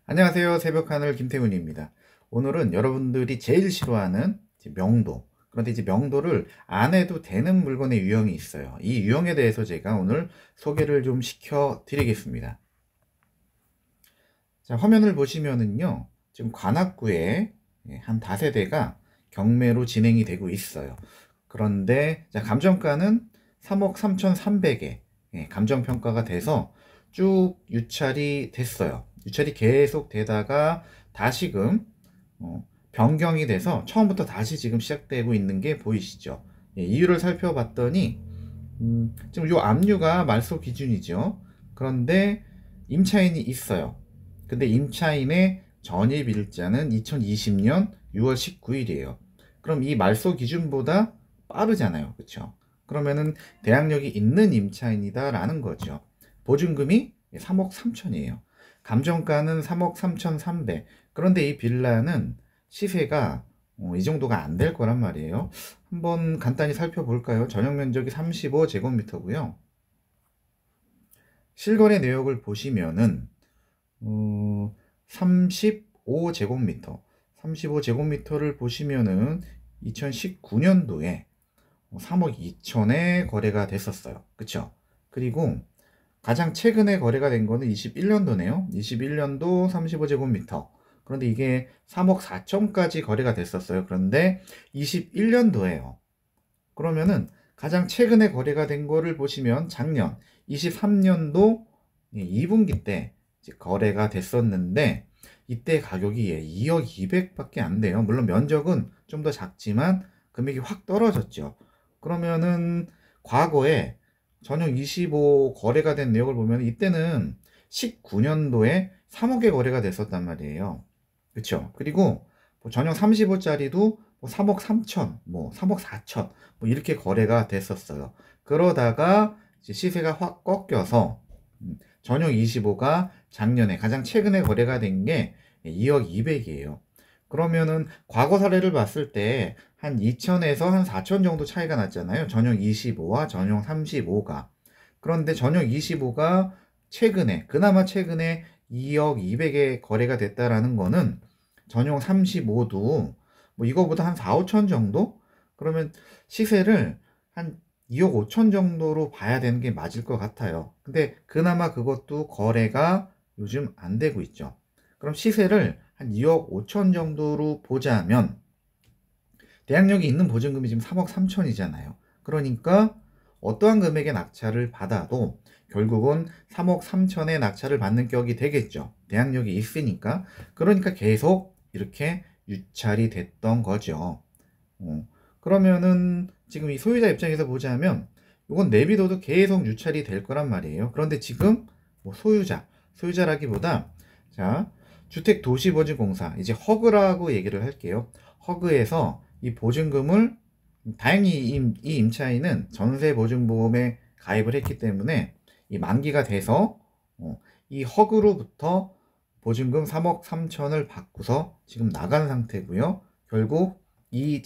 안녕하세요. 새벽하늘 김태훈입니다. 오늘은 여러분들이 제일 싫어하는 명도. 그런데 이제 명도를 안 해도 되는 물건의 유형이 있어요. 이 유형에 대해서 제가 오늘 소개를 좀 시켜 드리겠습니다. 자, 화면을 보시면은요. 지금 관악구에 한 다세대가 경매로 진행이 되고 있어요. 그런데 자, 감정가는 3억 3,300에 감정평가가 돼서 쭉 유찰이 됐어요. 유찰이 계속 되다가 다시금 변경이 돼서 처음부터 다시 지금 시작되고 있는 게 보이시죠? 이유를 살펴봤더니 지금 요 압류가 말소 기준이죠. 그런데 임차인이 있어요. 근데 임차인의 전입일자는 2020년 6월 19일이에요. 그럼 이 말소 기준보다 빠르잖아요. 그쵸? 그러면은 대항력이 있는 임차인이다라는 거죠. 보증금이 3억 3천이에요. 감정가는 3억 3,300. 그런데 이 빌라는 시세가 이 정도가 안 될 거란 말이에요. 한번 간단히 살펴볼까요? 전용 면적이 35제곱미터고요. 실거래 내역을 보시면은 35제곱미터. 35제곱미터를 보시면은 2019년도에 3억 2천에 거래가 됐었어요. 그쵸? 그리고 가장 최근에 거래가 된 거는 21년도네요. 21년도 35제곱미터. 그런데 이게 3억 4천까지 거래가 됐었어요. 그런데 21년도에요. 그러면은 가장 최근에 거래가 된 거를 보시면 작년 23년도 2분기 때 거래가 됐었는데 이때 가격이 2억 200밖에 안 돼요. 물론 면적은 좀 더 작지만 금액이 확 떨어졌죠. 그러면은 과거에 전용 25 거래가 된 내역을 보면 이때는 19년도에 3억에 거래가 됐었단 말이에요. 그쵸? 그리고 전용 35짜리도 3억 3천, 3억 4천, 이렇게 거래가 됐었어요. 그러다가 시세가 확 꺾여서 전용 25가 작년에 가장 최근에 거래가 된 게 2억 2백이에요. 그러면은 과거 사례를 봤을 때 한 2천에서 한 4천 정도 차이가 났잖아요. 전용 25와 전용 35가. 그런데 전용 25가 최근에, 그나마 최근에 2억 2백에 거래가 됐다라는 거는 전용 35도 이거보다 한 4, 5천 정도? 그러면 시세를 한 2억 5천 정도로 봐야 되는 게 맞을 것 같아요. 근데 그나마 그것도 거래가 요즘 안 되고 있죠. 그럼 시세를 한 2억 5천 정도로 보자면 대항력이 있는 보증금이 지금 3억 3천이잖아요. 그러니까 어떠한 금액의 낙찰을 받아도 결국은 3억 3천의 낙찰을 받는 격이 되겠죠. 대항력이 있으니까. 그러니까 계속 이렇게 유찰이 됐던 거죠. 그러면은 지금 이 소유자 입장에서 보자면 이건 내비둬도 계속 유찰이 될 거란 말이에요. 그런데 지금 소유자라기보다 자, 주택도시보증공사 이제 허그라고 얘기를 할게요. 허그에서 이 보증금을 다행히 이 임차인은 전세보증보험에 가입을 했기 때문에 이 만기가 돼서 이 허그로부터 보증금 3억 3천을 받고서 지금 나간 상태고요. 결국 이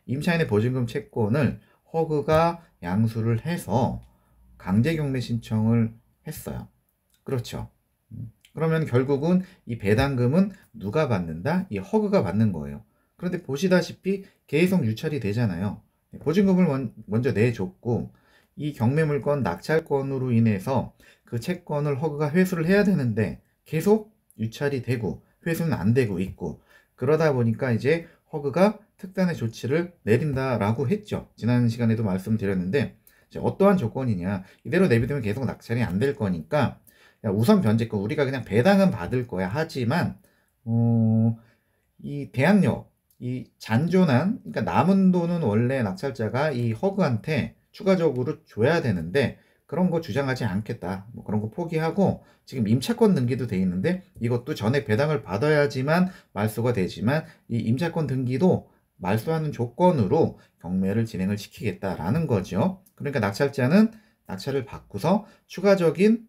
임차인의 보증금 채권을 허그가 양수를 해서 강제경매 신청을 했어요. 그렇죠. 그러면 결국은 이 배당금은 누가 받는다? 이 허그가 받는 거예요. 그런데 보시다시피 계속 유찰이 되잖아요. 보증금을 먼저 내줬고 이 경매물건 낙찰권으로 인해서 그 채권을 허그가 회수를 해야 되는데 계속 유찰이 되고 회수는 안 되고 있고 그러다 보니까 이제 허그가 특단의 조치를 내린다라고 했죠. 지난 시간에도 말씀드렸는데 어떠한 조건이냐. 이대로 내비두면 계속 낙찰이 안 될 거니까 우선 변제권 우리가 그냥 배당은 받을 거야. 하지만 이 대항력 이 잔존한 그러니까 남은 돈은 원래 낙찰자가 이 허그한테 추가적으로 줘야 되는데 그런 거 주장하지 않겠다. 그런 거 포기하고 지금 임차권 등기도 돼 있는데 이것도 전액 배당을 받아야지만 말소가 되지만 이 임차권 등기도 말소하는 조건으로 경매를 진행을 시키겠다라는 거죠. 그러니까 낙찰자는 낙찰을 받고서 추가적인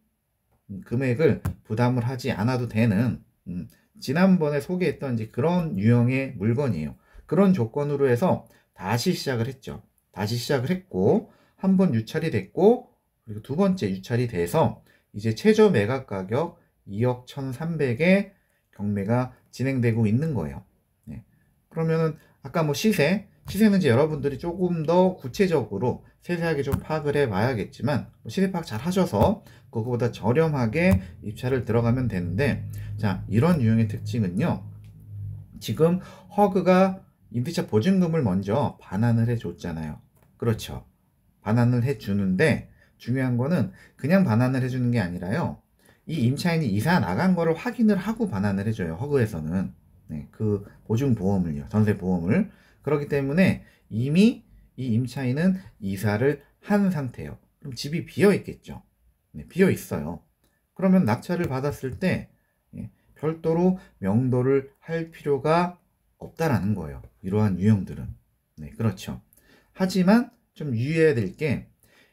금액을 부담을 하지 않아도 되는 지난번에 소개했던 이제 그런 유형의 물건이에요. 그런 조건으로 해서 다시 시작을 했죠. 다시 시작을 했고 한 번 유찰이 됐고 그리고 두 번째 유찰이 돼서 이제 최저 매각 가격 2억 1,300에 경매가 진행되고 있는 거예요. 네. 그러면은 아까 뭐 시세는 이제 여러분들이 조금 더 구체적으로 세세하게 좀 파악을 해 봐야겠지만 시세 파악 잘 하셔서 그거보다 저렴하게 입찰을 들어가면 되는데, 자, 이런 유형의 특징은요. 지금 허그가 임대차 보증금을 먼저 반환을 해 줬잖아요. 그렇죠. 반환을 해 주는데 중요한 거는 그냥 반환을 해 주는 게 아니라요. 이 임차인이 이사 나간 거를 확인을 하고 반환을 해 줘요. 허그에서는. 네, 그 보증 보험을요. 전세 보험을. 그렇기 때문에 이미 이 임차인은 이사를 한 상태예요. 그럼 집이 비어 있겠죠. 네, 비어 있어요. 그러면 낙찰을 받았을 때 예, 별도로 명도를 할 필요가 없다라는 거예요. 이러한 유형들은. 네, 그렇죠. 하지만 좀 유의해야 될 게,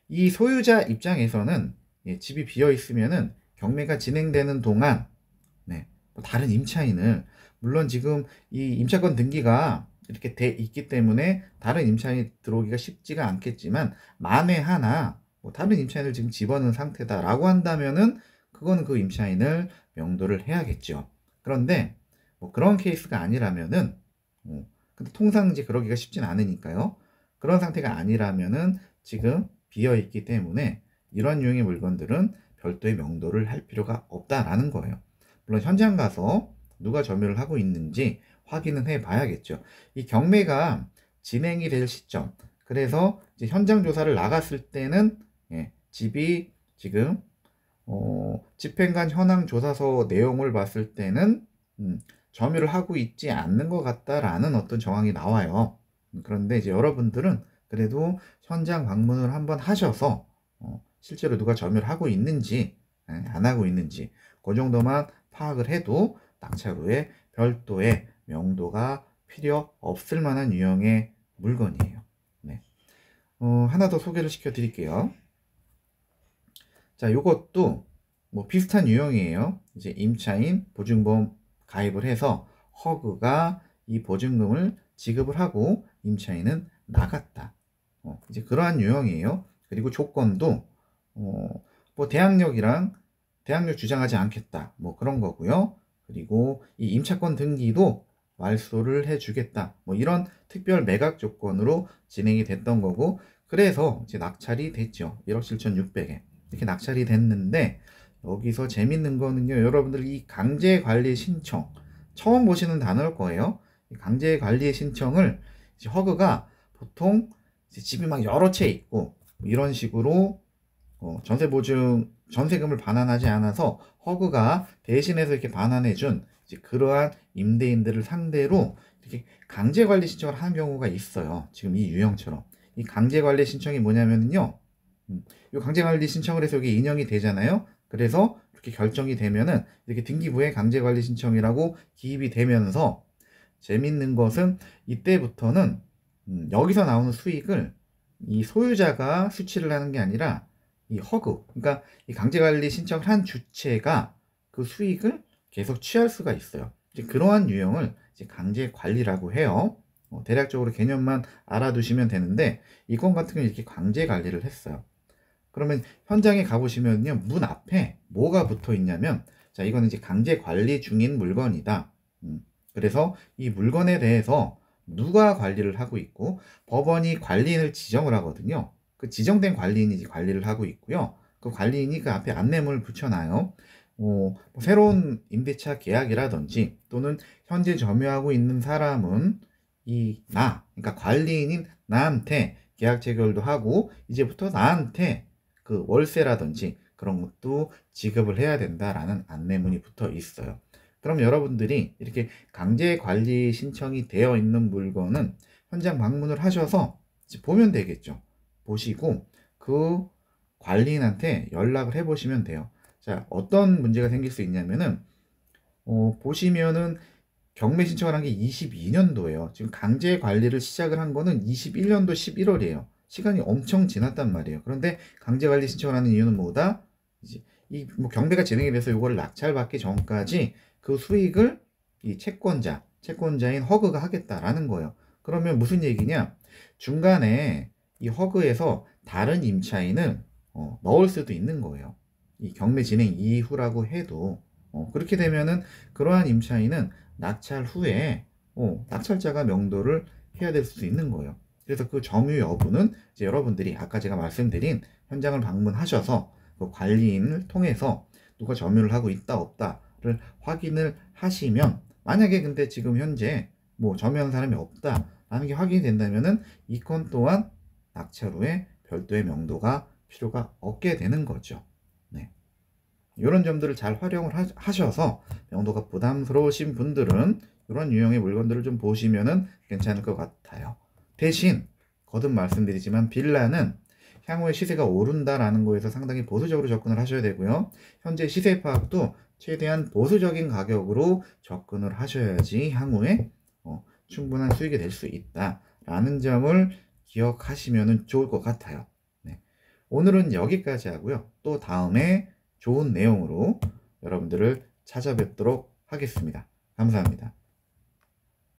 이 소유자 입장에서는 집이 비어 있으면은 경매가 진행되는 동안 네, 뭐 다른 임차인을, 물론 지금 이 임차권 등기가 이렇게 돼 있기 때문에 다른 임차인이 들어오기가 쉽지가 않겠지만, 만에 하나 뭐 다른 임차인을 지금 집어넣은 상태다라고 한다면은 그거는 그 임차인을 명도를 해야겠죠. 그런데 뭐 그런 케이스가 아니라면은 근데 통상 이제 그러기가 쉽진 않으니까요. 그런 상태가 아니라면은 지금 비어 있기 때문에 이런 유형의 물건들은 별도의 명도를 할 필요가 없다라는 거예요. 물론 현장 가서 누가 점유를 하고 있는지 확인은 해 봐야겠죠. 이 경매가 진행이 될 시점, 그래서 이제 현장 조사를 나갔을 때는 집이 지금 집행관 현황 조사서 내용을 봤을 때는 점유를 하고 있지 않는 것 같다라는 어떤 정황이 나와요. 그런데 이제 여러분들은 그래도 현장 방문을 한번 하셔서 실제로 누가 점유를 하고 있는지 안 하고 있는지 그 정도만 파악을 해도 낙찰 후에 별도의 명도가 필요 없을 만한 유형의 물건이에요. 네. 하나 더 소개를 시켜 드릴게요. 자, 요것도 뭐 비슷한 유형이에요. 이제 임차인 보증보험 가입을 해서 허그가 이 보증금을 지급을 하고 임차인은 나갔다. 이제 그러한 유형이에요. 그리고 조건도 뭐 대항력 주장하지 않겠다. 뭐 그런 거고요. 그리고 이 임차권 등기도 말소를 해주겠다. 뭐 이런 특별 매각 조건으로 진행이 됐던 거고, 그래서 이제 낙찰이 됐죠. 1억 7,600에. 이렇게 낙찰이 됐는데, 여기서 재밌는 거는요, 여러분들 이 강제관리 신청 처음 보시는 단어일 거예요. 강제관리 신청을 이제 허그가 보통 이제 집이 막 여러 채 있고 이런 식으로 전세금을 반환하지 않아서 허그가 대신해서 이렇게 반환해준 그러한 임대인들을 상대로 이렇게 강제관리 신청을 하는 경우가 있어요. 지금 이 유형처럼. 이 강제관리 신청이 뭐냐면요, 이 강제관리 신청을 해서 여기 인용이 되잖아요. 그래서 이렇게 결정이 되면은 이렇게 등기부에 강제관리 신청이라고 기입이 되면서, 재밌는 것은 이때부터는 여기서 나오는 수익을 이 소유자가 수취를 하는 게 아니라 이 허그, 그러니까 이 강제관리 신청을 한 주체가 그 수익을 계속 취할 수가 있어요. 이제 그러한 유형을 이제 강제관리라고 해요. 대략적으로 개념만 알아두시면 되는데, 이 건 같은 경우는 이렇게 강제관리를 했어요. 그러면 현장에 가보시면요, 문 앞에 뭐가 붙어 있냐면, 자, 이거는 이제 강제관리 중인 물건이다. 그래서 이 물건에 대해서 누가 관리를 하고 있고, 법원이 관리인을 지정을 하거든요. 그 지정된 관리인이 관리를 하고 있고요. 그 관리인이 그 앞에 안내문을 붙여놔요. 뭐 새로운 임대차 계약이라든지 또는 현재 점유하고 있는 사람은 그러니까 관리인인 나한테 계약 체결도 하고 이제부터 나한테 그 월세라든지 그런 것도 지급을 해야 된다라는 안내문이 붙어 있어요. 그럼 여러분들이 이렇게 강제 관리 신청이 되어 있는 물건은 현장 방문을 하셔서 보면 되겠죠. 보시고 그 관리인한테 연락을 해 보시면 돼요. 자, 어떤 문제가 생길 수 있냐면은 보시면은 경매 신청을 한 게 22년도예요. 지금 강제 관리를 시작을 한 거는 21년도 11월이에요. 시간이 엄청 지났단 말이에요. 그런데 강제 관리 신청을 하는 이유는 뭐다? 이제 뭐 경매가 진행이 돼서 이거를 낙찰받기 전까지 그 수익을 이 채권자인 허그가 하겠다라는 거예요. 그러면 무슨 얘기냐? 중간에 이 허그에서 다른 임차인을 넣을 수도 있는 거예요. 이 경매 진행 이후라고 해도. 그렇게 되면은 그러한 임차인은 낙찰 후에 낙찰자가 명도를 해야 될 수도 있는 거예요. 그래서 그 점유 여부는 이제 여러분들이 아까 제가 말씀드린 현장을 방문하셔서 그 관리인을 통해서 누가 점유를 하고 있다 없다를 확인을 하시면, 만약에 근데 지금 현재 뭐 점유하는 사람이 없다라는 게 확인이 된다면은 이 건 또한 낙찰 후에 별도의 명도가 필요가 없게 되는 거죠. 네. 이런 점들을 잘 활용을 하셔서 명도가 부담스러우신 분들은 이런 유형의 물건들을 좀 보시면은 괜찮을 것 같아요. 대신 거듭 말씀드리지만 빌라는 향후에 시세가 오른다라는 거에서 상당히 보수적으로 접근을 하셔야 되고요. 현재 시세 파악도 최대한 보수적인 가격으로 접근을 하셔야지 향후에 충분한 수익이 될 수 있다라는 점을 기억하시면 좋을 것 같아요. 네. 오늘은 여기까지 하고요. 또 다음에 좋은 내용으로 여러분들을 찾아뵙도록 하겠습니다. 감사합니다.